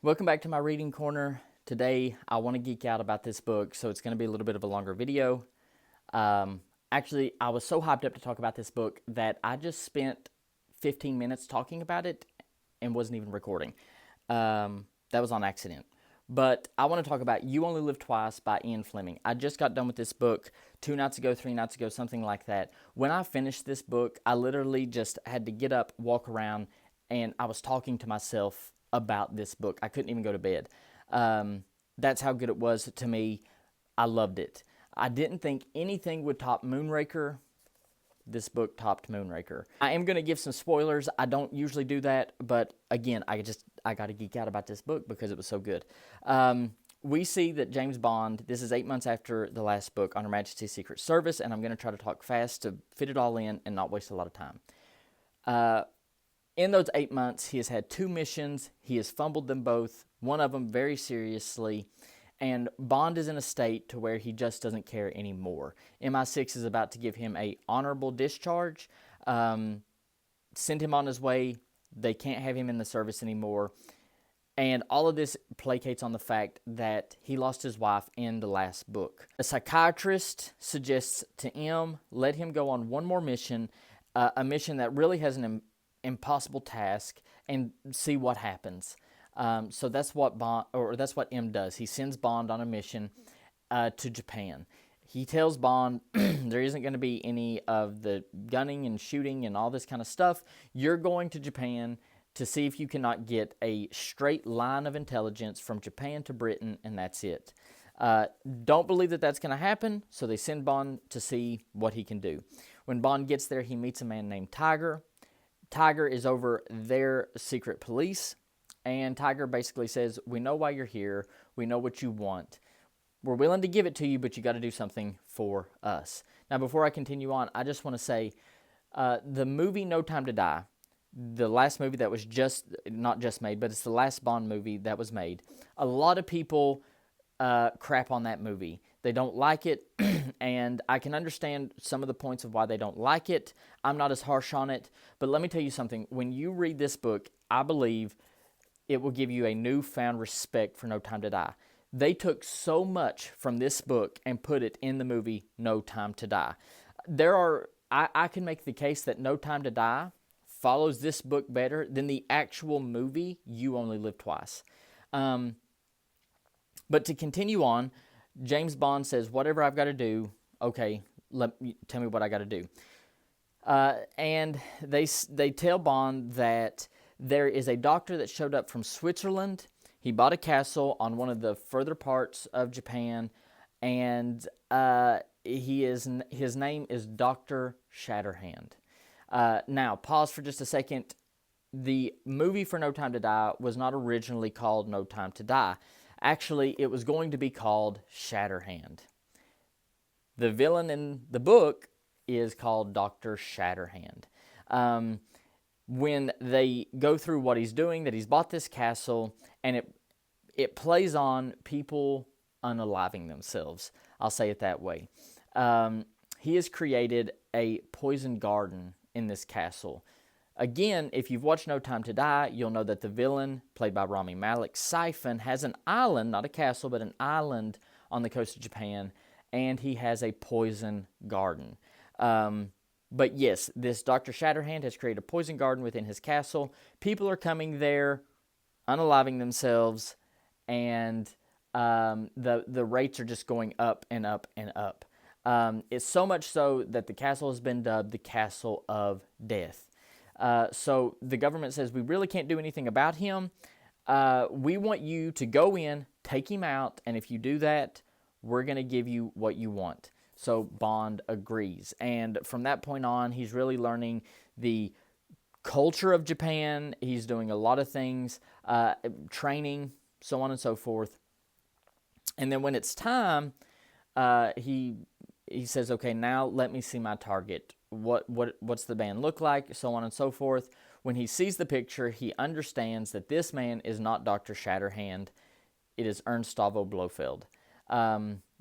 Welcome back to my reading corner. Today, I want to geek out about this book, so it's going to be a little bit of a longer video. Actually, I was so hyped up to talk about this book that I just spent 15 minutes talking about it and wasn't even recording. That was on accident. But I want to talk about You Only Live Twice by Ian Fleming. I just got done with this book 2 nights ago, 3 nights ago, something like that. When I finished this book, I literally just had to get up, walk around, and I was talking to myself about this book. I couldn't even go to bed. That's how good it was to me. I loved it. I didn't think anything would top Moonraker. This book topped Moonraker. I am going to give some spoilers. I don't usually do that, but again, I got to geek out about this book because it was so good. We see that James Bond, this is 8 months after the last book, On Her Majesty's Secret Service, and I'm going to try to talk fast to fit it all in and not waste a lot of time. In those 8 months, he has had 2 missions. He has fumbled them both, one of them very seriously, and Bond is in a state to where he just doesn't care anymore. MI6 is about to give him a honorable discharge, send him on his way. They can't have him in the service anymore. And all of this placates on the fact that he lost his wife in the last book. A psychiatrist suggests to M, let him go on one more mission, a mission that really has an impossible task, and see what happens. So that's what that's what M does. He sends Bond on a mission to Japan. He tells Bond there isn't going to be any of the gunning and shooting and all this kind of stuff. You're going to Japan to see if you cannot get a straight line of intelligence from Japan to Britain, and that's it. Don't believe that that's going to happen, so they send Bond to see what he can do. When Bond gets there, he meets a man named Tiger. Tiger is over their secret police, and Tiger basically says, we know why you're here, we know what you want, we're willing to give it to you, but you got to do something for us. Now, before I continue on, I just want to say, the movie No Time to Die, the last movie that was not just made, but it's the last Bond movie that was made, a lot of people crap on that movie. They don't like it, and I can understand some of the points of why they don't like it. I'm not as harsh on it, but let me tell you something. When you read this book, I believe it will give you a newfound respect for No Time to Die. They took so much from this book and put it in the movie No Time to Die. I can make the case that No Time to Die follows this book better than the actual movie You Only Live Twice. But to continue on, James Bond says, whatever I've got to do, okay, tell me what I got to do. And they tell Bond that there is a doctor that showed up from Switzerland. He bought a castle on one of the further parts of Japan, and his name is Dr. Shatterhand. Now, pause for just a second. The movie for No Time to Die was not originally called No Time to Die. Actually, it was going to be called Shatterhand. The villain in the book is called Dr. Shatterhand. When they go through what he's doing, that he's bought this castle, and it plays on people unaliving themselves. I'll say it that way. He has created a poison garden in this castle. Again, if you've watched No Time to Die, you'll know that the villain, played by Rami Malek, Siphon, has an island, not a castle, but an island on the coast of Japan, and he has a poison garden. But yes, this Dr. Shatterhand has created a poison garden within his castle. People are coming there, unaliving themselves, and the rates are just going up and up and up. It's so much so that the castle has been dubbed the Castle of Death. So the government says, we really can't do anything about him. We want you to go in, take him out, and if you do that, we're going to give you what you want. So Bond agrees. And from that point on, he's really learning the culture of Japan. He's doing a lot of things, training, so on and so forth. And then when it's time, he says, okay, now let me see my target. What's the man look like, so on and so forth. When he sees the picture, he understands that this man is not Dr. Shatterhand. It is Ernst Avo Blofeld.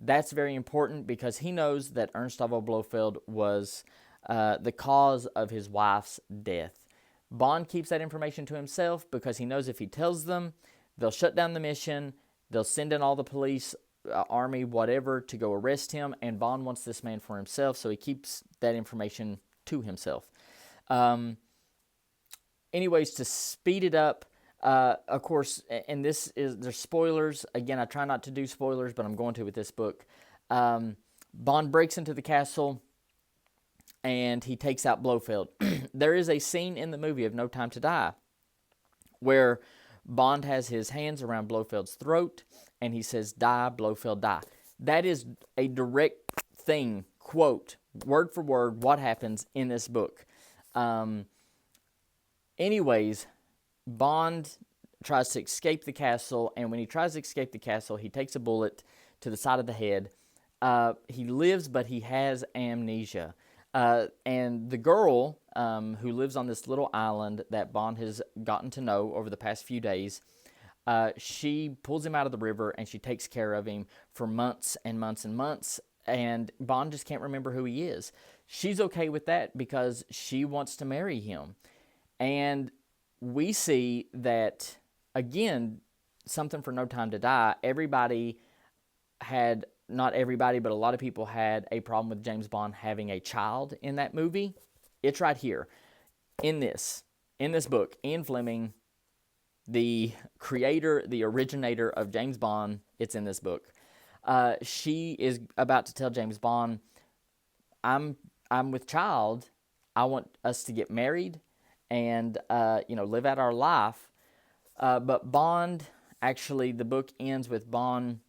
That's very important because he knows that Ernst Avo Blofeld was the cause of his wife's death. Bond keeps that information to himself because he knows if he tells them, they'll shut down the mission. They'll send in all the police, army, whatever, to go arrest him. And Bond wants this man for himself, so he keeps that information to himself. Anyways, to speed it up, of course, and there's spoilers. Again, I try not to do spoilers, but I'm going to with this book. Bond breaks into the castle, and he takes out Blofeld. There is a scene in the movie of No Time to Die where Bond has his hands around Blofeld's throat, and he says, "Die, Blofeld, die." That is a direct thing, quote, word for word, what happens in this book. Anyways, Bond tries to escape the castle, and when he tries to escape the castle, he takes a bullet to the side of the head. He lives, but he has amnesia. And the girl who lives on this little island that Bond has gotten to know over the past few days, she pulls him out of the river, and she takes care of him for months and months and months, and Bond just can't remember who he is. She's okay with that because she wants to marry him. And we see that, again, something for No Time to Die, not everybody, but a lot of people had a problem with James Bond having a child in that movie. It's right here. In this book, Ian Fleming, the creator, the originator of James Bond, it's in this book. She is about to tell James Bond, I'm with child. I want us to get married and live out our life. But Bond, actually, the book ends with Bond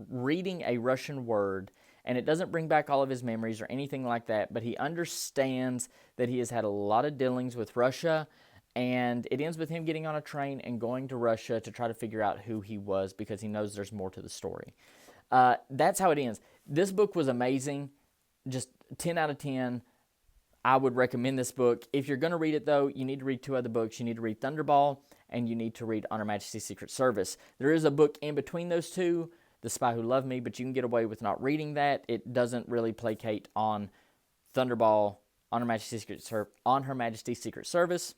reading a Russian word, and it doesn't bring back all of his memories or anything like that, but he understands that he has had a lot of dealings with Russia, and it ends with him getting on a train and going to Russia to try to figure out who he was because he knows there's more to the story. That's how it ends. This book was amazing, just 10 out of 10. I would recommend this book. If you're going to read it, though, you need to read two other books. You need to read Thunderball, and you need to read On Her Majesty's Secret Service. There is a book in between those two, The Spy Who Loved Me, but you can get away with not reading that. It doesn't really placate on Thunderball, On Her Majesty's Secret Service,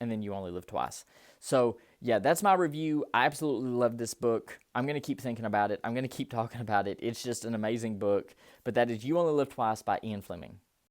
and then You Only Live Twice. So, yeah, that's my review. I absolutely love this book. I'm going to keep thinking about it. I'm going to keep talking about it. It's just an amazing book. But that is You Only Live Twice by Ian Fleming.